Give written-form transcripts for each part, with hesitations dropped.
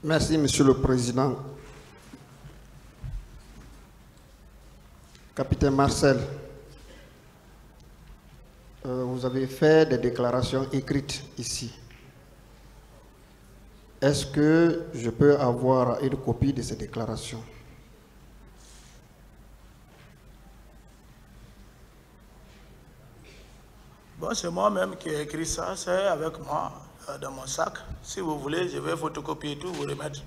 Merci, Monsieur le Président. Capitaine Marcel, vous avez fait des déclarations écrites ici. Est-ce que je peux avoir une copie de ces déclarations? Bon, c'est moi-même qui ai écrit ça, c'est avec moi dans mon sac. Si vous voulez, je vais photocopier tout, vous remettre.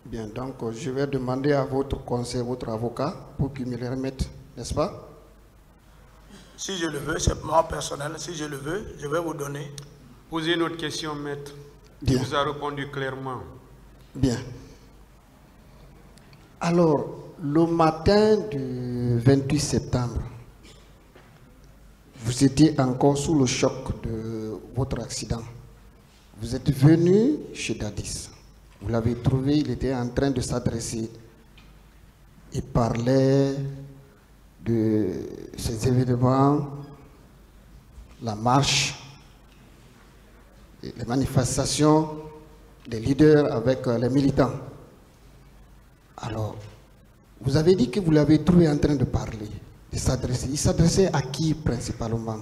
Bien, donc je vais demander à votre conseil, votre avocat, pour qu'il me les remette, n'est-ce pas? Si je le veux, c'est moi personnel, si je le veux, je vais vous donner. Posez une autre question, maître. Bien. Il vous a répondu clairement. Bien. Alors, le matin du 28 septembre, vous étiez encore sous le choc de votre accident. Vous êtes venu chez Dadis. Vous l'avez trouvé, il était en train de s'adresser. Il parlait de ces événements, la marche, les manifestations des leaders avec les militants. Alors, vous avez dit que vous l'avez trouvé en train de parler, de s'adresser. Il s'adressait à qui principalement?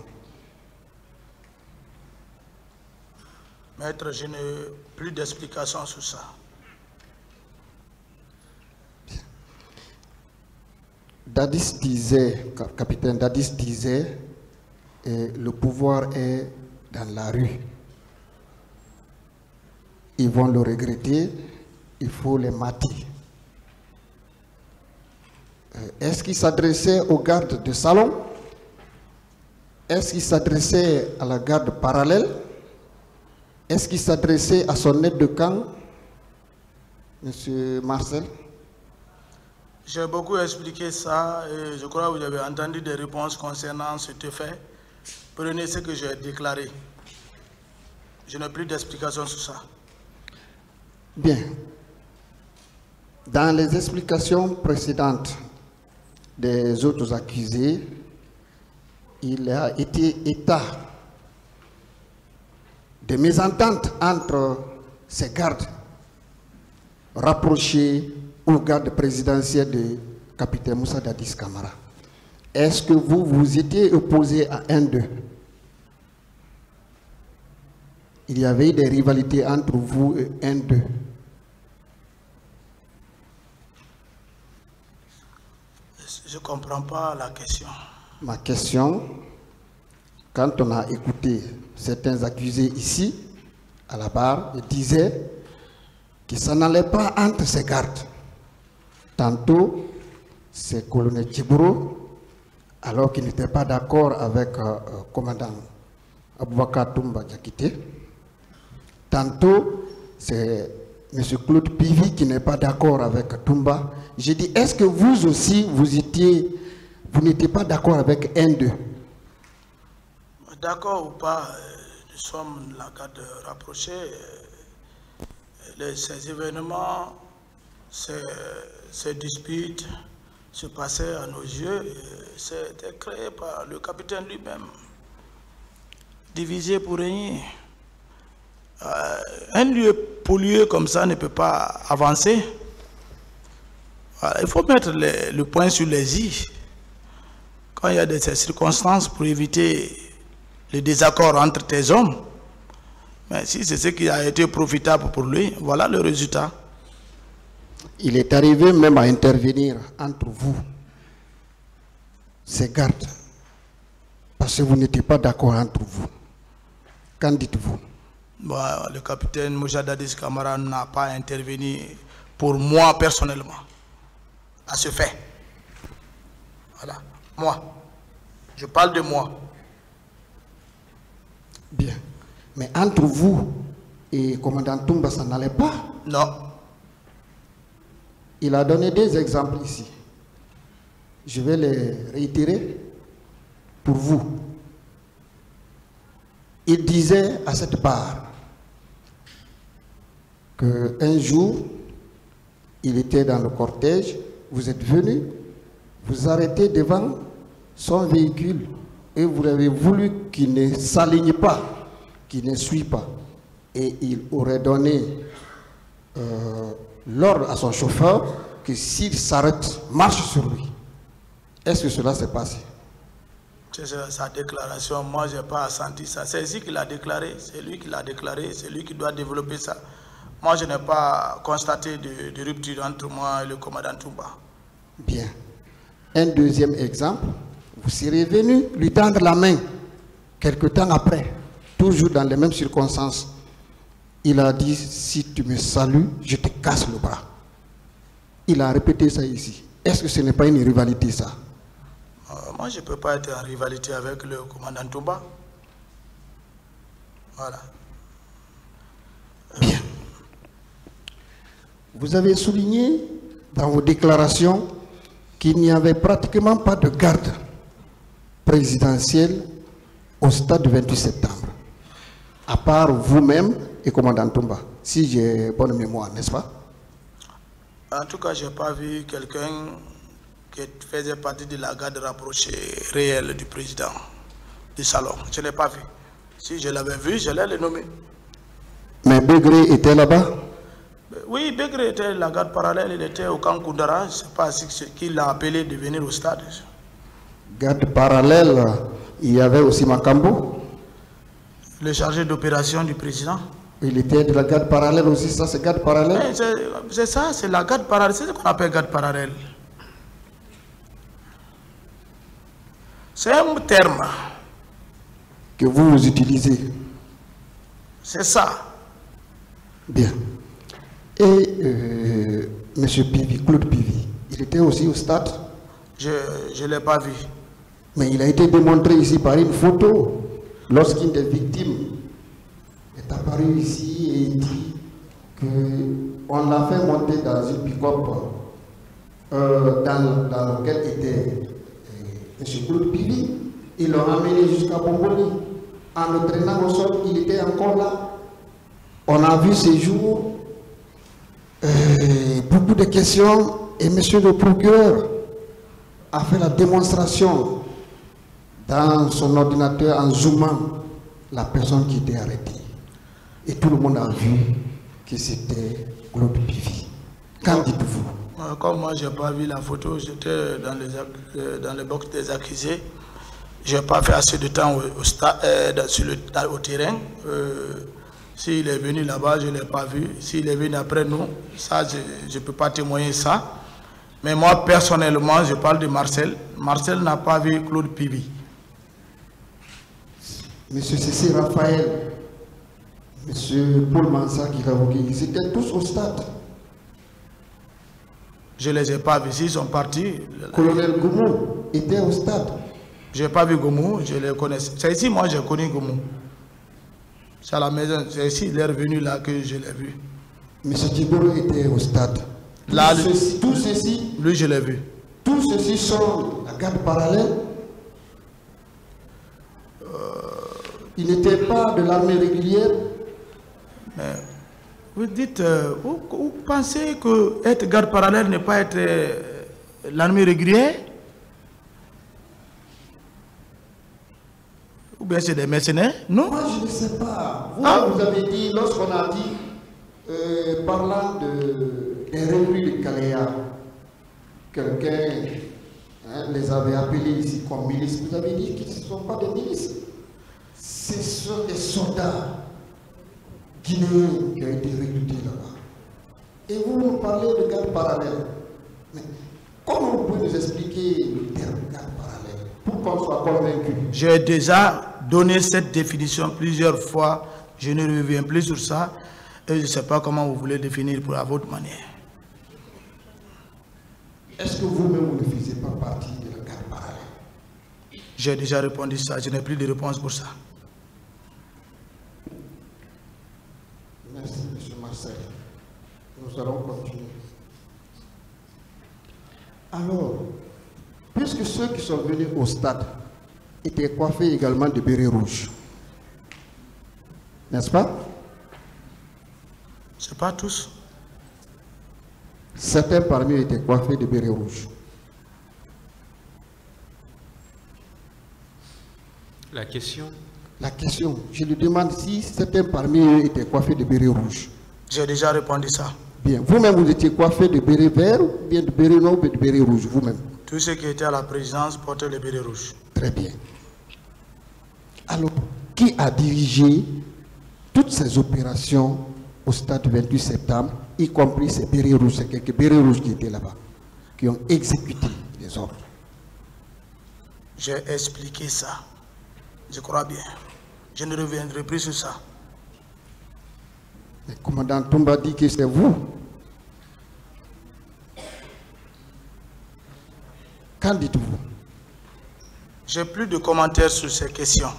Maître, je n'ai plus d'explications sur ça. Bien. Dadis disait, capitaine Dadis disait, le pouvoir est dans la rue. Ils vont le regretter, il faut les mater. Est-ce qu'il s'adressait aux gardes de salon? Est-ce qu'il s'adressait à la garde parallèle? Est-ce qu'il s'adressait à son aide de camp, M. Marcel? J'ai beaucoup expliqué ça et je crois que vous avez entendu des réponses concernant cet fait. Prenez ce que j'ai déclaré. Je n'ai plus d'explications sur ça. Bien. Dans les explications précédentes des autres accusés, il a été état de mésentente entre ces gardes rapprochés aux gardes présidentiels de capitaine Moussa Dadis Camara. Est-ce que vous étiez opposé à un d'eux? Il y avait des rivalités entre vous et un d'eux. Je ne comprends pas la question. Ma question, quand on a écouté certains accusés ici, à la barre, ils disaient que ça n'allait pas entre ces gardes. Tantôt, c'est colonel Tchibro, alors qu'il n'était pas d'accord avec le commandant Aboubakar Toumba Diakité. Tantôt, c'est M. Claude Pivi qui n'est pas d'accord avec Toumba. J'ai dit, est-ce que vous aussi, vous n'étiez pas d'accord avec un d'eux? D'accord ou pas, nous sommes la garde rapprochée. Ces événements, ces disputes se passaient à nos yeux. C'était créé par le capitaine lui-même. Divisé pour régner. Un lieu pollué comme ça ne peut pas avancer. Voilà, il faut mettre le point sur les i. Quand il y a de ces circonstances pour éviter le désaccord entre tes hommes. Mais si c'est ce qui a été profitable pour lui, voilà le résultat. Il est arrivé même à intervenir entre vous, ces gardes, parce que vous n'étiez pas d'accord entre vous. Qu'en dites-vous? Bon, le capitaine Moussa Dadis Camara n'a pas intervenu pour moi personnellement, à ce fait. Voilà, moi. Je parle de moi. Bien. Mais entre vous et commandant Toumba, ça n'allait pas? Non. Il a donné des exemples ici. Je vais les réitérer pour vous. Il disait à cette part qu'un jour, il était dans le cortège, vous êtes venu, vous arrêtez devant son véhicule et vous avez voulu qu'il ne s'aligne pas, qu'il ne suit pas. Et il aurait donné l'ordre à son chauffeur que s'il s'arrête, marche sur lui. Est-ce que cela s'est passé? C'est sa déclaration. Moi, je n'ai pas senti ça. C'est ici qu'il a déclaré. C'est lui qui l'a déclaré. C'est lui qui doit développer ça. Moi, je n'ai pas constaté de rupture entre moi et le commandant Toumba. Bien. Un deuxième exemple, vous serez venu lui tendre la main quelque temps après, toujours dans les mêmes circonstances. Il a dit, si tu me salues, je te casse le bras. Il a répété ça ici. Est-ce que ce n'est pas une rivalité, ça? Moi, je ne peux pas être en rivalité avec le commandant Toumba. Voilà. Bien. Vous avez souligné dans vos déclarations qu'il n'y avait pratiquement pas de garde présidentielle au stade du 28 septembre, à part vous-même et commandant Toumba, si j'ai bonne mémoire, n'est-ce pas? En tout cas, je n'ai pas vu quelqu'un qui faisait partie de la garde rapprochée réelle du président du salon. Je ne l'ai pas vu. Si je l'avais vu, je l'ai nommé. Mais Begré était là-bas? Oui, Begré était la garde parallèle, il était au camp Koundara. Je ne sais pas qui l'a appelé de venir au stade. Garde parallèle, il y avait aussi Makambo? Le chargé d'opération du président. Il était de la garde parallèle aussi, ça c'est garde parallèle? C'est ça, c'est la garde parallèle, c'est ce qu'on appelle garde parallèle. C'est un terme que vous utilisez. C'est ça. Bien. Et M. Pivi, Claude Pivi, il était aussi au stade? Je ne l'ai pas vu. Mais il a été démontré ici par une photo lorsqu'une des victimes est apparue ici et dit qu'on l'a fait monter dans une pick-up dans laquelle était M. Claude Pivi. Ils l'ont amené jusqu'à Bomboli. En le traînant au sol, il était encore là. On a vu ces jours beaucoup de questions et M. le procureur a fait la démonstration dans son ordinateur en zoomant la personne qui était arrêtée. Et tout le monde a vu que c'était Claude Pivi. Qu'en dites-vous? Comme moi, je n'ai pas vu la photo, j'étais dans le box des accusés. Je n'ai pas fait assez de temps au terrain. S'il est venu là-bas, je ne l'ai pas vu. S'il est venu après nous, ça, je ne peux pas témoigner ça. Mais moi, personnellement, je parle de Marcel. Marcel n'a pas vu Claude Pivi. Monsieur Cécile Raphaël, Monsieur Paul Mansa qui Ravogui, ils étaient tous au stade. Je ne les ai pas vus, ils sont partis. Colonel Goumou était au stade. Je n'ai pas vu Goumou, je les connais. C'est ici, moi, j'ai connu Goumou. C'est à la maison, c'est ici, il est revenu là que je l'ai vu. Monsieur Djibolo était au stade. Là, tout ceci, lui, je l'ai vu. Tout ceci sont la garde parallèle. Il n'était pas de l'armée régulière. Mais vous dites, vous pensez que être garde parallèle n'est pas être l'armée régulière? Ou bien c'est des mercenaires? Non? Moi, je ne sais pas. Vous avez dit, lorsqu'on a dit, parlant des recrues de Kaléa, quelqu'un les avait appelés ici comme milices. Vous avez dit qu'ils ne sont pas des milices. Ce sont des soldats guinéens qui ont été recrutés là-bas. Et vous nous parlez de garde parallèle. Mais comment vous pouvez nous expliquer le terme garde parallèle pour qu'on soit convaincu? J'ai déjà donné cette définition plusieurs fois. Je ne reviens plus sur ça. Et je ne sais pas comment vous voulez définir à votre manière. Est-ce que vous-même, vous ne faisiez pas partie de la garde parallèle? J'ai déjà répondu ça. Je n'ai plus de réponse pour ça. Merci, M. Marcel. Nous allons continuer. Alors, puisque ceux qui sont venus au stade étaient coiffés également de bérets rouges, n'est-ce pas? C'est pas tous. Certains parmi eux étaient coiffés de bérets rouges. La question? La question, je lui demande si certains parmi eux étaient coiffés de bérets rouges. J'ai déjà répondu ça. Bien. Vous-même, vous étiez coiffé de béret vert, ou bien de béret noir, ou bien de béret rouge, vous-même? Tous ceux qui étaient à la présidence portaient les bérets rouges. Très bien. Alors, qui a dirigé toutes ces opérations au stade du 28 septembre, y compris ces bérets rouges, ces quelques bérets rouges qui étaient là-bas, qui ont exécuté les ordres? J'ai expliqué ça. Je crois bien. Je ne reviendrai plus sur ça. Le commandant Toumba dit que c'est vous. Qu'en dites-vous? J'ai plus de commentaires sur ces questions.